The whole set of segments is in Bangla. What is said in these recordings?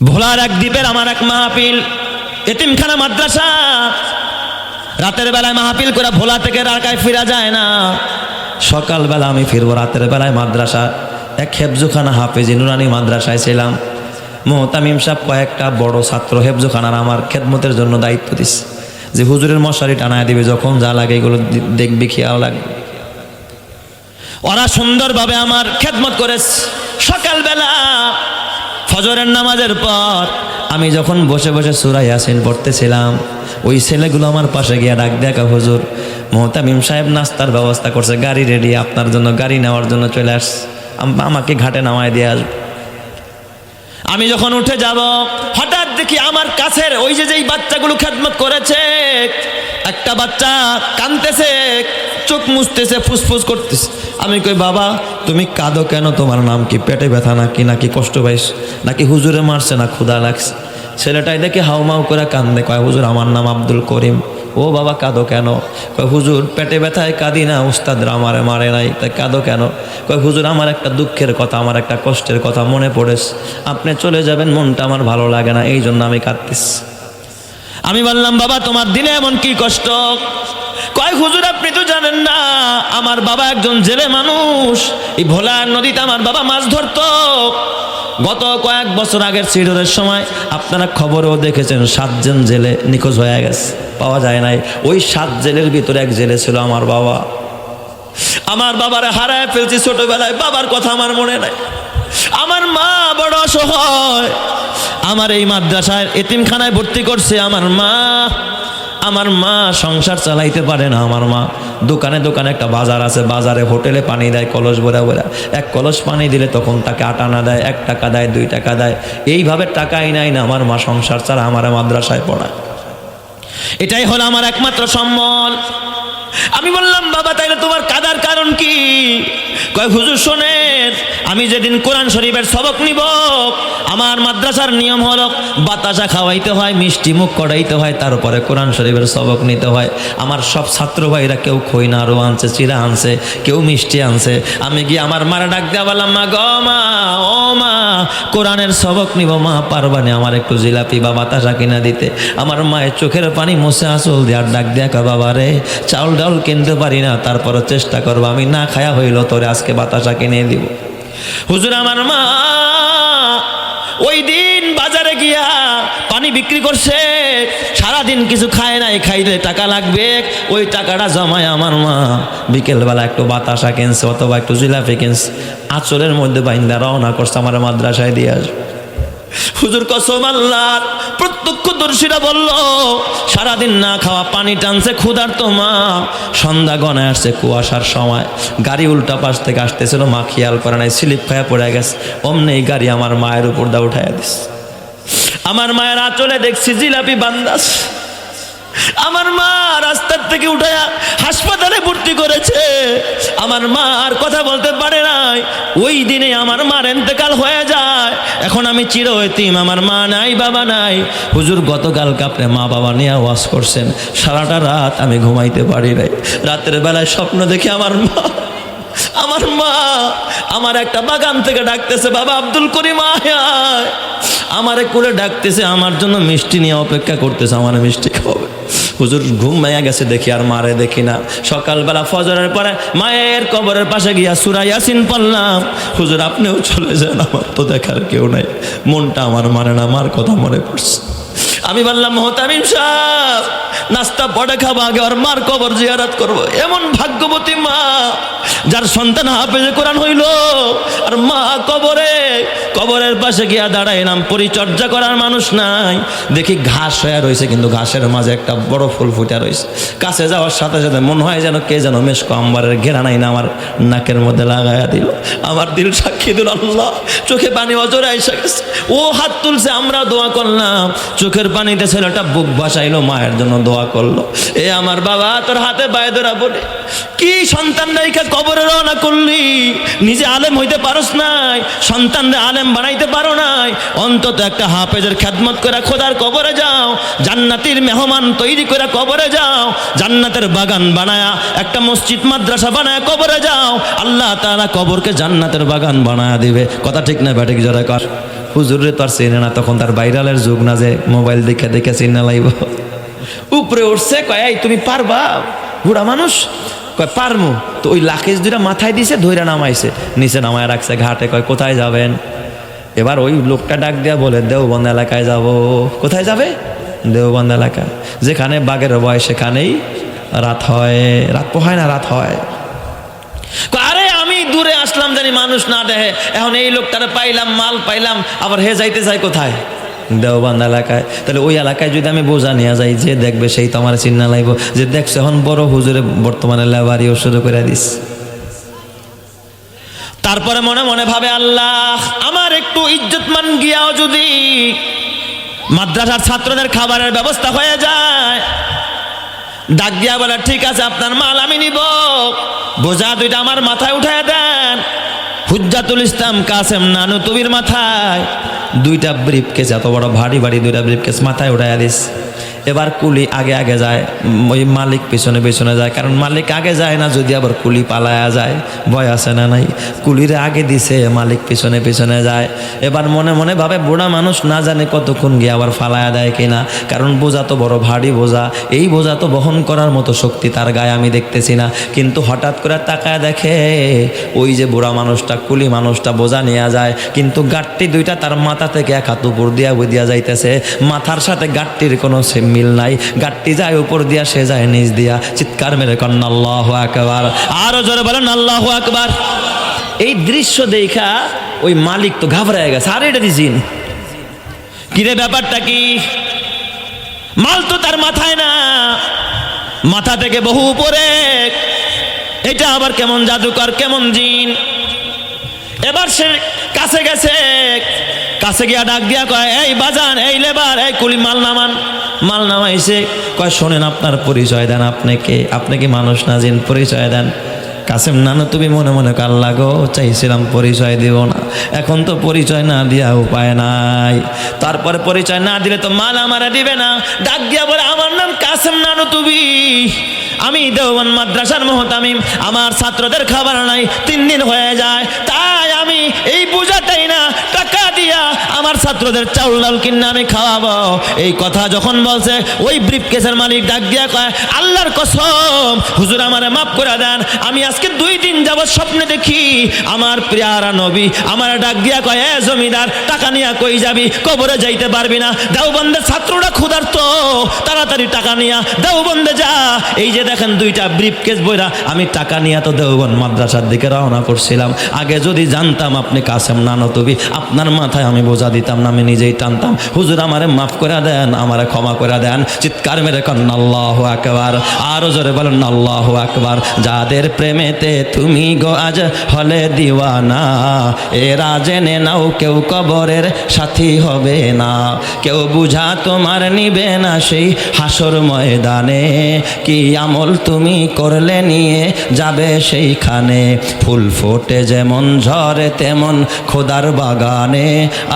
ভোলার এক দ্বীপের আমার এক মাহফিল, এতিমখানা মাদ্রাসা। রাতের বেলায় মাহফিল করে ভোলা থেকে ঢাকায় ফিরা যায় না। সকালবেলা আমি ফিরবো, রাতের বেলায় মাদ্রাসা এক হেফজুখানা হাফেজি নুরানি মাদ্রাসায় ছিলাম। মোহতামিম সাহেব কয়েকটা বড় ছাত্র হেফজুখানার আমার খেদমতের জন্য দায়িত্ব দিচ্ছে যে হুজুরের মশারি টানায় দিবে, যখন যা লাগে এগুলো দেখবি, খেয়াল লাগবে। ওরা সুন্দরভাবে আমার খেদমত করেছে। সকালবেলা ফজরের নামাজের পর আমি যখন বসে বসে সূরা ইয়াসিন পড়তেছিলাম, ওই ছেলেগুলো আমার পাশে গিয়ে ডাক দেখা, হুজুর মোহতামিম সাহেব নাস্তার ব্যবস্থা করছে, গাড়ি রেডি, আপনার জন্য গাড়ি নেওয়ার জন্য চলে আসছে, আমাকে ঘাটে নামায় দিয়ে আসবে। আমি যখন উঠে যাব, হঠাৎ দেখি আমার কাছের ওই যেই বাচ্চাগুলো খেদমত করেছে, একটা বাচ্চা কাঁদতেছে, চোখ মুছতেছে, ফুসফুস করতেছে। আমি কই, বাবা তুমি কাঁদো কেন? তোমার নাম কি? পেটে ব্যথা নাকি কষ্ট পাইস, নাকি হুজুরে মারছে, না ক্ষুধা লাগছে? ছেলেটাই দেখে হাউমাউ করে কান্দে, কয় হুজুর আমার নাম আব্দুল করিম। ও বাবা কাঁদো কেন? কয় হুজুর পেটে ব্যথায় কাঁদি না, উস্তাদরা আমারে মারে নাই, তাই কাঁদো কেন? কয় হুজুর আমার একটা দুঃখের কথা, আমার একটা কষ্টের কথা মনে পড়েছে, আপনি চলে যাবেন, মনটা আমার ভালো লাগে না, এই জন্য আমি কাঁদতেছি। আমি বললাম, বাবা তোমার দিনে এমন কি কষ্ট? কয় হুজুর আপনি তো জানেন না, আমার বাবা একজন জেলে মানুষ, এই ভোলার নদীতে আমার বাবা মাছ ধরতো। গত কয়েক বছর আগের সিডরের সময় আপনারা খবরেও দেখেছেন, 7 জন জেলে নিখোঁজ হয়ে গেছে, পাওয়া যায় নাই। ওই 7 জেলের ভিতরে এক জেলে ছিল আমার বাবা। আমার বাবারে হারায় ফেলছি ছোটবেলায়, বাবার কথা আমার মনে নাই। আমার মা বড় অসহায়, আমার এই মাদ্রাসায় এতিমখানায় ভর্তি করছে আমার মা সংসার চালাইতে পারে না। আমার মা দোকানে দোকানে, একটা বাজার আছে, বাজারে হোটেলে পানি দেয় কলস ভরা ভরা, এক কলস পানি দিলে তখন তাকে 8 আনা দেয়, 1 টাকা দেয়, 2 টাকা দেয়, এইভাবে টাকাই নাই না আমার মা সংসার চালা আমার মাদ্রাসায় পড়ায়। এটাই হলো আমার একমাত্র সম্বল। আমি বললাম, বাবা তাইলে তোমার কাদার কারণ কি? কয় হুজুর শোনেন, আমি যেদিন কোরআন শরীফের সবক নিব, আমার মাদ্রাসার নিয়ম হলো বাতাসা খাওয়াইতে হয়, মিষ্টি মুখ করাইতে হয়, তারপরে কোরআন শরীফের সবক নিতে হয়। আমার সব ছাত্র ভাইরা কেউ খইনা আরও আনছে, চিরা আনছে, কেউ মিষ্টি আনছে। আমি গিয়ে আমার মারা ডাক দেওয়া বললাম, মা গো মা, ও মা কোরআনের সবক নিব, মা পারবানি আমার একটু জিলাপি বা বাতাসা কিনা দিতে? আমার মায়ের চোখের পানি মুছে আসল দিয়ে আর ডাক দেখা, বাবা রে চাউল ডাউল কিনতে পারি না, তারপরও চেষ্টা করবো, আমি না খায়া হইল তোরে আজকে বাতাসা কিনে দিব। হুজুর আমার মা ওই দিন বাজারে গিয়া পানি বিক্রি করছে, সারাদিন কিছু খায় নাই, খাইলে টাকা লাগবে, ওই টাকাটা জমায় আমার মা বিকেলবেলা একটু বাতাসা কিনছে অথবা একটু জিলাপি কিনছে, আঁচলের মধ্যে বাইন্দা রওনা করছে আমার মাদ্রাসায় দিয়ে আসবে। হুজুর কসম আল্লাহর, প্রত্যক্ষদর্শীরা বলল সারাদিন না খাওয়া পানি টানছে ক্ষুধার্ত মা, সন্ধ্যা গনায় আসছে, কুয়াশার সময়, গাড়ি উল্টা পাশ থেকে আসতেছিল, মা খেয়াল করে নাই, স্লিপ খায়া পড়ে গেছে, অমনি এই গাড়ি আমার মায়ের উপর দা উঠাইয়া দিচ্ছে। আমার মায়ের আঁচলে দেখছি জিলাপি বান্দাস। আমার মা রাস্তার থেকে উঠায়া হাসপাতালে ভর্তি করেছে। আমার মা আর কথা বলতে পারে নাই। ওই দিনে আমার মার ইন্তেকাল হয়ে যায়। এখন আমি চির এতিম, আমার মা নাই, বাবা নাই। হুজুর গতকালকে আপনি মা বাবা নিয়ে ওয়াজ করছেন, সারাটা রাত আমি ঘুমাইতে পারি নাই। রাতের বেলায় স্বপ্ন দেখি আমার মা আমার একটা বাগান থেকে ডাকতেছে, বাবা আব্দুল করিম আয়, আমারে করে ডাকতেছে, আমার জন্য মিষ্টি নিয়ে অপেক্ষা করতেছে, আমার মিষ্টি খাওয়াবে। হুজুর ঘুম মায়া গেছে দেখি, আর মারে দেখি না। সকালবেলা ফজরের পরে মায়ের কবরের পাশে গিয়া সূরা ইয়াসিন পড়লাম। হুজুর আপনিও চলে যান, আমার তো দেখার কেউ নাই, মনটা আমার মানে না, মার কথা মনে পড়ছে। আমি বললাম, মোহতামিম সাহেব নাস্তা পরে খাবো, আগে ওর মার কবর জিয়ারত করবো। এমন ভাগ্যবতী মা যার সন্তান হাফেজে কোরআন হইল, আর মা কবরের পাশে গিয়া দাঁড়াইলাম। পরিচর্যা করার মানুষ নাই, দেখি ঘাস হয়ে রয়েছে, কিন্তু ঘাসের মাঝে একটা বড় ফুল ফুটে রয়েছে। কাছে যাওয়ার সাথে সাথে মনে হয় যেন কে যেন মেশকো আম্বারের ঘেরা নাই না আমার নাকের মধ্যে লাগাইয়া দিল। আমার দিল সাক্ষী দিল, আল্লাহ চোখে পানি অজরে আইসা গেছে। ও হাত তুলছে, আমরা দোয়া করলাম, চোখের পানিতে ছেলেটা বুক ভাসাইলো, মায়ের জন্য দোয়া করলো। এ আমার বাবা তোর হাতে পায়ে ধরা বলে, কি সন্তান রেখে কবরে রওনা করলি, নিজে আলেম হইতে পারস নাই, সন্তানরে আলেম বানাইতে পারো নাই, অন্তত একটা হাফেজের খেদমত করে খোদার কবরে যাও, জান্নাতের মেহমান তৈরি করে কবরে যাও, জান্নাতের বাগান বানায়া একটা মসজিদ মাদ্রাসা বানায়া কবরে যাও, আল্লাহ তাআলা কবরকে জান্নাতের বাগান বানায়া দিবে। কথা ঠিক না ব্যাটিক, যারা কর হুজুরে তো আর চিনে না, তখন তার ভাইরালের যুগ না যে মোবাইল দেখে দেখে চিনে লাইব। উপরে উঠছে, কয় এই তুমি পারবা? বুড়া মানুষ কয় পারমু। তো ওই লাকেজ দুইটা মাথায় দিছে, ধইরা নামাইছে, নিচে নামায় রাখছে ঘাটে। কয় কোথায় যাবেন? এবার ওই লোকটা ডাক দিয়া বলে দেওবন্দ এলাকায় যাব। কোথায় যাবে? দেওবন্দ এলাকা, যেখানে বাঘের ভয় সেখানেই রাত হয়। রাত পোহায় না, রাত হয়। আরে আমি দূরে আসলাম জানি মানুষ না দেখে, এখন এই লোকটারে পাইলাম, মাল পাইলাম, আবার হে যাইতে চাই কোথায়? দেওবন্দ এলাকায়। তাহলে ওই এলাকায় যদি আমি বোঝা নিয়ে যাই, যে দেখবে সেই তো আমার চিন্না লাইব যে দেখছে এখন বড় হুজুরে বর্তমানে লেবারিও শুরু করে দিস। তারপরে মনে মনে ভাবে, আল্লাহ আমার একটু ইজ্জতমান গিয়াও যদি মাদ্রাসার ছাত্রদের খাবারের ব্যবস্থা হয়ে যায়। ডাক দিয়া বলে ঠিক আছে, আপনার মাল আমি নিব, বোঝা দুইটা আমার মাথায় উঠায় দেন। হুজ্জাতুল ইসলাম কাসেম নানুতুবির মাথায় দুইটা ব্রিফকেস, এত বড় ভারী ভারী দুইটা ব্রিফকেস মাথায় উঠাইয়া দিস। এবার কুলি আগে আগে যায়, ওই মালিক পিছনে পিছনে যায়, কারণ মালিক আগে যায় না যদি আবার কুলি পালায়া যায়, ভয় আছে না নাই? কুলিরে আগে দিছে, মালিক পিছনে পিছনে যায়। এবার মনে মনে ভাবে বুড়া মানুষ না জানে কতক্ষণ গিয়ে আবার ফালায়া দেয় কিনা, কারণ বোঝা তো বড় ভারী বোঝা, এই বোঝা তো বহন করার মতো শক্তি তার গায়ে আমি দেখতেছি না। কিন্তু হঠাৎ করে তাকায় দেখে ওই যে বুড়া মানুষটা, কুলি মানুষটা বোঝা নিয়ে যায়, কিন্তু গাঁটটি দুইটা তার মাথা থেকে এক হাত উপর দিয়া বুদিয়া যাইতেছে, মাথার সাথে গাঁটটির কোনো মিল নাই। গাঁটটি যায় উপর দিয়া, সে যায় নিচ দিয়া। চিৎকার মেরে কন্ন আল্লাহু আকবার, আরো জোরে বলেন আল্লাহু আকবার। এই দৃশ্য দেখা ওই মালিক তো ঘাবড়ায় গেছে, আরে এটা জিন, কিরে ব্যাপারটা কি? মাল তো তার মাথায় না, মাথা থেকে বহু উপরে, এটা আবার কেমন জাদুকর, কেমন জিন? এবার সে কাছে গেছে, কাছে গিয়া ডাক দিয়া কয় এই বাজান, এই লেবার, এই কুলি মাল নামান। মাল নামাইছে, কয় শোনেন আপনার পরিচয় দেন, আপনি কে? আপনি কি মানুষ না জিন? পরিচয় দেন। কাসেম নানু তুমি মনে মনে কাল লাগো, চাইছিলাম পরিচয় দিব না, এখন তো পরিচয় না দিয়া উপায় নাই। তারপরে পরিচয় না দিলে তো মাল আমারে দিবে না। ডাক দিয়া বলে আমার নাম কাসেম নানু তুবি, আমি দেওবন্দ মাদ্রাসার মুহতামিম, আমার ছাত্রদের খাবার নাই, 3 দিন হয়ে যায়, তাই আমি এই বুঝাটাই না টাকা দিয়া আমার ছাত্রদের চাউল ডাল কিনে আমি খাওয়াবো। এই কথা যখন বলছে, ওই ব্রিফকেসের মালিক ডাক দিয়া কয় আল্লাহর কসম হুজুর আমারে মাফ করে দেন, আমি আজকে 2 দিন যাবত স্বপ্নে দেখি আমার প্রিয়ারা নবী আমার ডাক দিয়া কয় এ জমিদার, টাকা নিয়া কই যাবি? কবরে যাইতে পারবি না, দেওবন্দের ছাত্ররা ক্ষুধার্ত, তাড়াতাড়ি টাকা নিয়া দেওবন্দে যা। এই যে দেখেন 2টা ব্রিফকেস বইরা আমি টাকা নিয়ে তো দেওবন্দ মাদ্রাসার দিকে রওনা করছিলাম। আগে যদি জানতাম আপনি কাসেম নানতুবি, আপনার মাথায় আমি বোঝা দিতাম না, আমি নিজেই টানতাম। হুজুর আমারে মাফ করে দেন, আমারে ক্ষমা করে দেন। চিৎকার মেরে কন্ন আল্লাহু আকবার, আরো জোরে বলেন আল্লাহু আকবার। যাদের প্রেমেতে তুমি গো আজ হলে দিওয়ানা, এরা জেনে নাও কেউ কবরের সাথী হবে না, কেউ বুঝা তোমার নিবে না সেই হাসর ময়দানে, কি আমল তুমি করলে নিয়ে যাবে সেইখানে। ফুল ফোটে যেমন ঝরে তেমন খোদার বাগানে,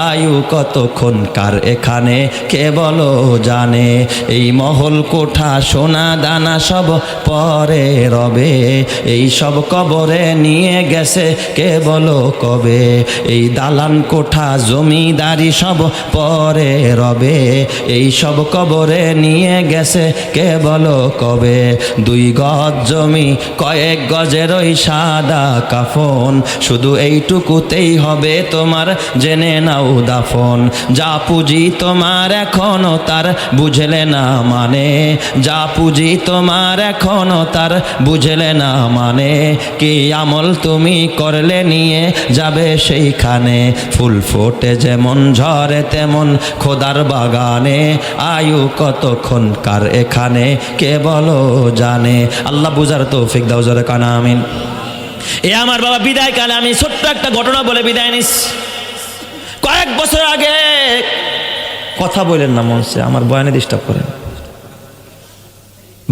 আয়ু কতক্ষণ কার এখানে কে বলো জানে। এই মহল কোঠা সোনা দানা সব পরে রবে, এই সব কবরে নিয়ে গেছে কে বলো কবে। এই দালান কোঠা জমিদারি সব পরে রবে, এই সব কবরে নিয়ে গেছে কে বলো কবে। 2 গজ জমি কয়েক গজের ওই সাদা কাফন, শুধু এইটুকুতেই হবে তোমার জেনে নাও দাফন। যা পুঁজি তোমার এখনো তার বুঝলে না মানে, যা পুঁজি তোমার এখনো তার বুঝলে না মানে, কি আমল তুমি করলে নিয়ে যাবে সেইখানে। ফুল ফোটে যেমন ঝরে তেমন খোদার বাগানে, আয়ু কতক্ষণ কার এখানে কে বলো জানে। আল্লাহ বুঝার তৌফিক দাও, জোরে কানা আমিন। এ আমার বাবা বিদায় কালে আমি ছোট্ট একটা ঘটনা বলে বিদায় নিস। কয়েক বছর আগে, কথা বলেন না মঞ্চে, আমার বয়ানে ডিস্টার্ব করেন।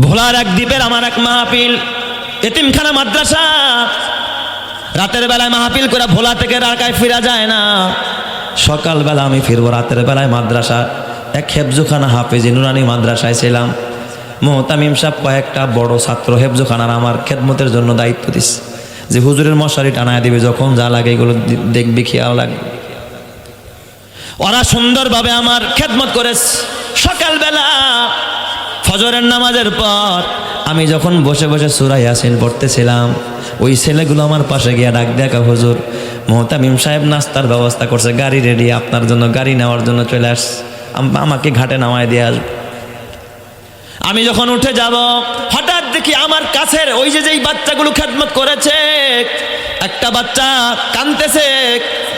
ভোলার এক দ্বীপের আমার এক মাহফিল, এতিমখানা মাদ্রাসা। রাতের বেলায় মাহফিল করে ভোলা থেকে ঢাকায় ফিরা যায় না, সকালবেলা আমি ফিরবো, রাতের বেলায় মাদ্রাসা। এক হেফজুখানা হাফেজি নুরানি মাদ্রাসায় ছিলাম। মুহতামিম সাহেব কয়েকটা বড় ছাত্র হেফজুখানার আমার খেদমতের জন্য দায়িত্ব দিস, যে হুজুরের মশারি টানায় দিবে, যখন যা লাগে এগুলো দেখবি, খেয়াল লাগবে। ওরা সুন্দরভাবে আমার খেদমত করেছে। সকালবেলা ফজরের নামাজের পর আমি যখন বসে বসে সূরা ইয়াসিন পড়তেছিলাম, ওই ছেলেগুলো আমার পাশে গিয়ে ডাক দেখা, হুজুর মুহতামিম সাহেব নাস্তার ব্যবস্থা করছে, গাড়ি রেডি, আপনার জন্য গাড়ি নেওয়ার জন্য চলে আস, আমাকে ঘাটে নামায় দিয়ে আসবে। আমি যখন উঠে যাব, হঠাৎ দেখি আমার কাছের ওই যে যেই বাচ্চাগুলো খেদমত করেছে, একটা বাচ্চা কাঁদতেছে,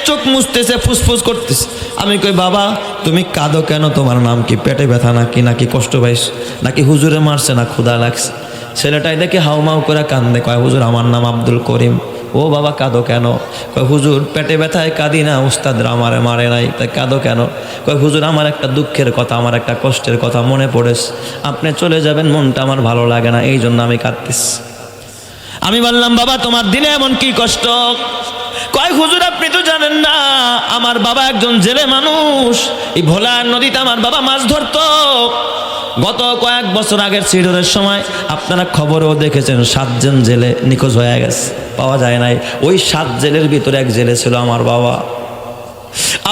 চোখ মুছতেছে, ফুসফুস করতেছে। আমি কই, বাবা তুমি কাঁদো কেন? তোমার নাম কি? পেটে ব্যথা নাকি কষ্ট পাইস, নাকি হুজুরে মারছে, না ক্ষুধা লাগছে? ছেলেটাই দেখে হাউমাউ করে কান্দে, কয় হুজুর আমার নাম আব্দুল করিম। ও বাবা কাঁদো কেন? কয় হুজুর পেটে ব্যথায় কাঁদি না, উস্তাদরা আমারে মারে নাই, তাই কাঁদো কেন? কয় হুজুর আমার একটা দুঃখের কথা, আমার একটা কষ্টের কথা মনে পড়েছে, আপনি চলে যাবেন, মনটা আমার ভালো লাগে না, এই জন্য আমি কাঁদতেছি। আমি বললাম, বাবা তোমার দিনে এমন কি কষ্ট? কয় হুজুর আপনি তো জানেন না, আমার বাবা একজন জেলে মানুষ, এই ভোলার নদীতে আমার বাবা মাছ ধরতো। গত কয়েক বছর আগের সিডরের সময় আপনারা খবরেও দেখেছেন, 7 জন জেলে নিখোঁজ হয়ে গেছে, পাওয়া যায় নাই। ওই 7 জেলের ভিতরে এক জেলে ছিল আমার বাবা।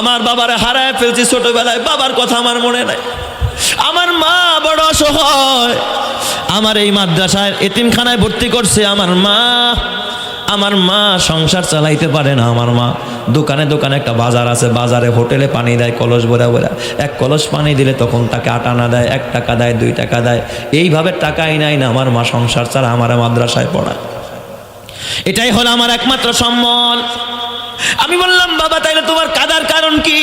আমার বাবারে হারায় ফেলছি ছোটবেলায়, বাবার কথা আমার মনে নাই। আমার মা বড় অসহায়, আমার এই মাদ্রাসায় এতিমখানায় ভর্তি করছে আমার মা সংসার চালাইতে পারে না। আমার মা দোকানে দোকানে, একটা বাজার আছে, বাজারে হোটেলে পানি দেয় কলস ভরা ভরা, 1 কলস পানি দিলে তখন তাকে 8 আনা দেয়, 1 টাকা দেয়, 2 টাকা দেয়, এইভাবে টাকাই নাই না আমার মা সংসার ছাড়া আমার মাদ্রাসায় পড়ায়। এটাই হলো আমার একমাত্র সম্বল। আমি বললাম, বাবা তাইলে তোমার কাদার কারণ কি?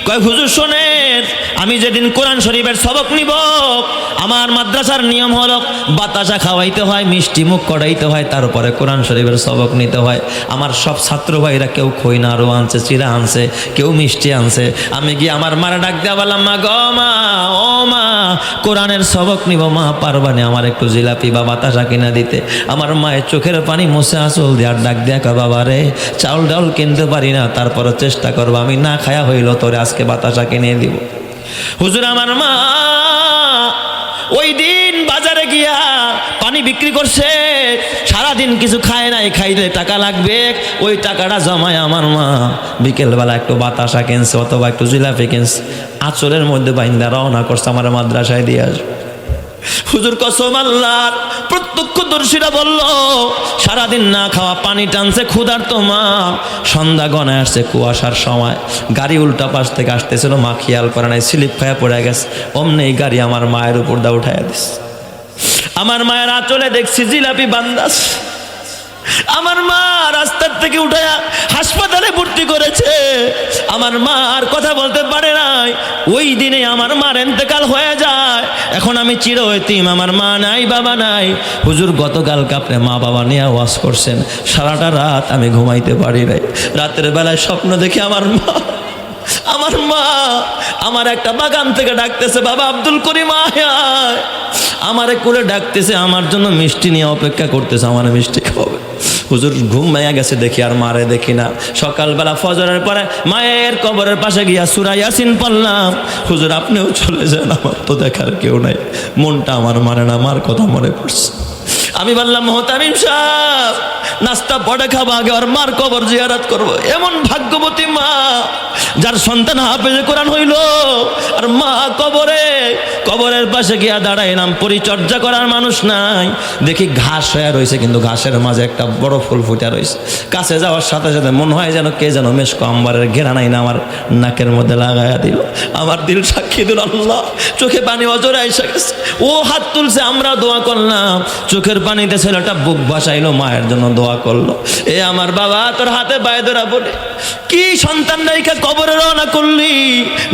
কয় হুজুর শোনেন, আমি যেদিন কোরআন শরীফের সবক নিব, আমার মাদ্রাসার নিয়ম হলো বাতাসা খাওয়াইতে হয়, মিষ্টি মুখ করাইতে হয়, তারপরে কোরআন শরীফের সবক নিতে হয়। আমার সব ছাত্র ভাইরা কেউ খই নাড়ু আনছে, চিরা আনছে, কেউ মিষ্টি আনছে। আমি গিয়ে আমার মারা ডাক দেওয়া বললাম, মা গো মা, ও মা কোরআনের সবক নিব, মা পারবানি আমার একটু জিলাপি বা বাতাসা কিনা দিতে? আমার মায়ের চোখের পানি মুছে আসল দেওয়ার ডাক দেখা, বাবা রে চাউল ডাউল কিনতে পারি না, তারপরে চেষ্টা করবো, আমি না খায়া হইল তোরে আজকে বাতাসা কিনে দিব। হুজুর আমার মা ওই দিন বাজারে গিয়া পানি বিক্রি করছে, সারাদিন কিছু খায় নাই, খাইলে টাকা লাগবে, ওই টাকাটা জমায় আমার মা বিকেলবেলা একটু বাতাসা কিনছে অথবা একটু জিলাপি কিনছে, আঁচলের মধ্যে বাইন্দা রওনা করছে আমার মাদ্রাসায় দিয়ে আসবে। হুজুর কসম আল্লাহর, প্রত্যক্ষদর্শীরা বলল সারাদিন না খাওয়া পানি টানছে ক্ষুধার্ত মা, সন্ধ্যা গনায় আসছে, কুয়াশার সময়, গাড়ি উল্টা পাশ থেকে আসতেছিল, মা খেয়াল করে নাই, স্লিপ খায়া পড়ে গেছে, অমনি এই গাড়ি আমার মায়ের উপর দা উঠাইয়া দিস। আমার মায়ের আঁচলে দেখছি জিলাপি বান্দাস। আমার মা রাস্তার থেকে উঠায়া হাসপাতালে ভর্তি করেছে। আমার মা আর কথা বলতে পারে নাই। ওই দিনে আমার মার ইন্তেকাল হয়ে যায়। এখন আমি চির এতিম, আমার মা নাই, বাবা নাই। হুজুর গতকালকে আপনি মা বাবা নিয়ে ওয়াজ করছেন, সারাটা রাত আমি ঘুমাইতে পারি নাই। রাতের বেলায় স্বপ্ন দেখি আমার মা আমার একটা বাগান থেকে ডাকতেছে, বাবা আব্দুল করিম আয়, আমারে কোলে ডাকতেছে, আমার জন্য মিষ্টি নিয়ে অপেক্ষা করতেছে, আমার মিষ্টি খাওয়াবে। হুজুর ঘুম মাইয়া গেছে দেখি, আর মারে দেখি না। সকালবেলা ফজরের পরে মায়ের কবরের পাশে গিয়া সূরা ইয়াসিন পড়লাম। হুজুর আপনিও চলে যান, আমার তো দেখার কেউ নাই, মনটা আমার মানে না, মার কথা মনে পড়ছে। আমি বললাম, মুহতামিম সাহেব নাস্তা পড়ে খাবো, আগে আর মার কবর জিয়ারত করবো। এমন ভাগ্যবতী মা যার সন্তান হাফেজে কোরআন হইল, আর মা কবরের পাশে গিয়া দাঁড়াইলাম। পরিচর্যা করার মানুষ নাই, দেখি ঘাস হয়ে রয়েছে, কিন্তু ঘাসের মাঝে একটা বড় ফুল ফুটে রয়েছে। কাছে যাওয়ার সাথে সাথে মনে হয় যেন কে যেন মেশকো আম্বারের ঘেরা নাই না আমার নাকের মধ্যে লাগাইয়া দিল। আমার দিল সাক্ষী দিল, আল্লাহ চোখে পানি অজরে এসে গেছে। ও হাত তুলছে, আমরা দোয়া করলাম, চোখের পানিতে ছেলেটা বুক ভাসাইলো, মায়ের জন্য দোয়া করলো। এ আমার বাবা তোর হাতে পায়ে ধরা বলে, কি সন্তান রেখে কবরে রওনা করলি,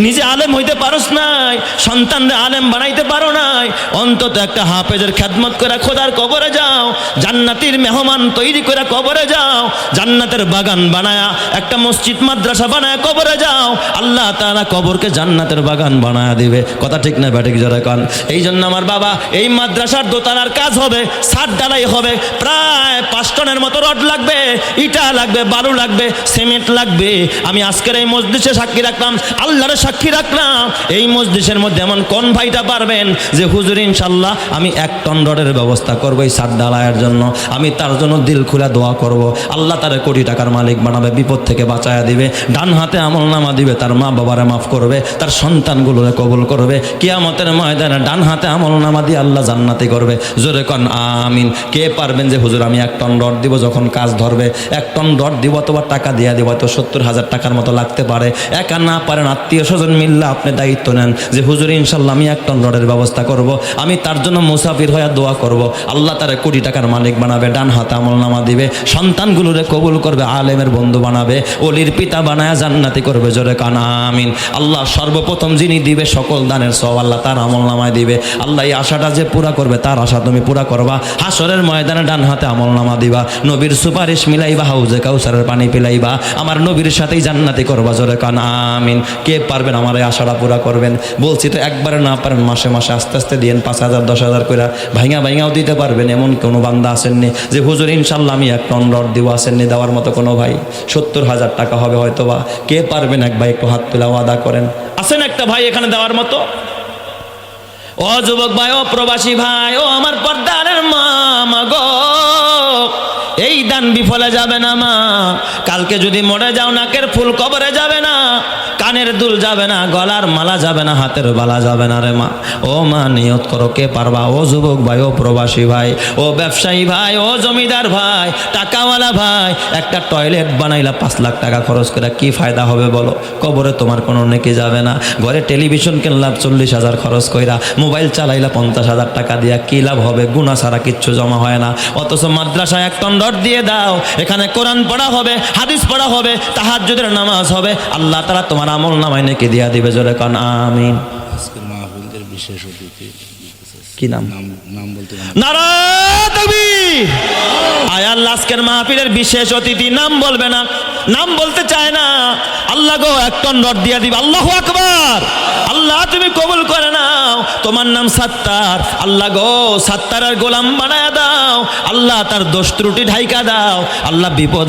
নিজে আলেম হইতে পারস নাই, সন্তানরে আলেম বানাইতে পারো নাই, অন্তত একটা হাফেজের খেদমত করে খোদার কবরে যাও, জান্নাতের মেহমান তৈরি করে কবরে যাও, জান্নাতের বাগান বানায়া একটা মসজিদ মাদ্রাসা বানায়া কবরে যাও, আল্লাহ তাআলা কবরকে জান্নাতের বাগান বানায়া দিবে। কথা ঠিক না ব্যাটিক যারা কান? এই জন্য আমার বাবা এই মাদ্রাসার দোতলার কাজ হবে, ছাদ ঢালাই হবে, প্রায় 5 টনের মতো রড লাগবে, ইটা লাগবে, বালু লাগবে, সিমেন্ট লাগবে। আমি আজকের এই মসজিদে সাক্ষী রাখলাম, আল্লাহরে সাক্ষী রাখলাম, এই মসজিদ মজলিসের মধ্যে এমন কোন ভাইটা পারবেন যে হুজুর ইনশাল্লাহ আমি 1 টন রডের ব্যবস্থা করবো এই ছাদ ঢালাইয়ের জন্য, আমি তার জন্য দিল খুলে দোয়া করব, আল্লাহ তার কোটি টাকার মালিক বানাবে, বিপদ থেকে বাঁচায়া দিবে, ডান হাতে আমলনামা দিবে, তার মা বাবারে মাফ করবে, তার সন্তানগুলোরে কবুল করবে, কিয়ামতের ময়দানে ডান হাতে আমলনামা দিয়ে আল্লাহ জান্নাতি করবে। জোরে কোন আমিন। কে পারবেন যে হুজুর আমি 1 টন রড দিব, যখন কাজ ধরবে 1 টন রড দিব অথবা টাকা দিয়ে দিব, তো 70,000 টাকার মতো লাগতে পারে, একা না পারেন আত্মীয় স্বজন মিললে আপনি দায়িত্ব নেন যে হুজুর ইনশাল্লাহ আমি 1 টন রডের ব্যবস্থা করব, আমি তার জন্য মুসাফির হয়ে দোয়া করব, আল্লাহ তার কোটি টাকার মালিক বানাবে, ডান হাতে আমলনামা দিবে, সন্তানগুলোরে কবুল করবে, আলেমের বন্ধু বানাবে, ওলির পিতা বানায় জান্নাতি করবে। জোরে কান আমিন। আল্লাহ সর্বপ্রথম যিনি দিবে সকল দানের সব আল্লাহ তার আমলনামায় দিবে। আল্লাহ এই আশাটা যে পুরা করবে তার আশা তুমি পুরা করবা, হাসরের ময়দানে ডান হাতে আমলনামা দিবা, নবীর সুপারিশ মিলাইবা, হাউজে কাউসারের পানি পিলাইবা, আমার নবীর সাথেই জান্নাতি করবা। জোরে কান আমিন। কে পারবেন আমার এই আশাটা পুরা করবেন? বলছি তো একবারে না পারেন মাসে মাসে আস্তে আস্তে দিন 5,000 10,000 করে ভাঙাও দিতে পারবেন এমন কোনো বান্দা আসেননি যে হুজুর ইনশাল্লাহ আমি 1 টন রড দিব? আসেননি দেওয়ার মতো কোনো ভাই? 70,000 টাকা হবে হয়তোবা। কে পারবেন এক ভাই একটু হাত তুলে ওয়াদা করেন? আসেন একটা ভাই এখানে দেওয়ার মতো? ও যুবক ভাই, ও প্রবাসী ভাই, ও আমার পর্দারের মা, গো এই দান বিফলে যাবে না মা। কালকে যদি মরে যাও নাকের ফুল কবরে যাবে না, কানের দুল যাবে না, গলার মালা যাবে না, হাতের বালা যাবে না রে মা। ও মা নিয়ত করো, কে পারবা? ও যুবক ভাই, ও প্রবাসী ভাই, ও ব্যবসায়ী ভাই, ও জমিদার ভাই, টাকাওয়ালা ভাই, একটা টয়লেট বানাইলা 5 লাখ টাকা খরচ করে কি ফায়দা হবে বলো? কবরে তোমার কোনো নেকি যাবে না। ঘরে টেলিভিশন কিনলাম 40,000 খরচ কইরা, মোবাইল চালাইলা 50,000 টাকা দিয়া, কি লাভ হবে? গুনাহ ছাড়া কিচ্ছু জমা হয় না। অথচ মাদ্রাসায় 1 টন রড দিয়ে দাও, এখানে কোরআন পড়া হবে, হাদিস পড়া হবে, তাহাজ্জুদের নামাজ হবে, আল্লাহ তাআলা তোমার আমল নামায় নেকি দিয়া দিবে। জোরে কান আমিন। আজকের মাহফিলের বিশেষ অতিথি কি নাম? নাম বলতে নারায়ে তাকবীর। আয় আল্লাহ, আজকের মাহফিলের বিশেষ অতিথি নাম বলবে না, নাম বলতে চায় না। আল্লাহ গো 1 টন রড দিয়া দিবে। আল্লাহু আকবার। আল্লাহ তুমি কবুল করে নাও, তোমার নাম সাত্তার। আল্লাহ গো সাত্তারের গোলাম বানায়া দাও, আল্লাহ তার দোষ ত্রুটি ঢাইকা দাও, আল্লাহ বিপদ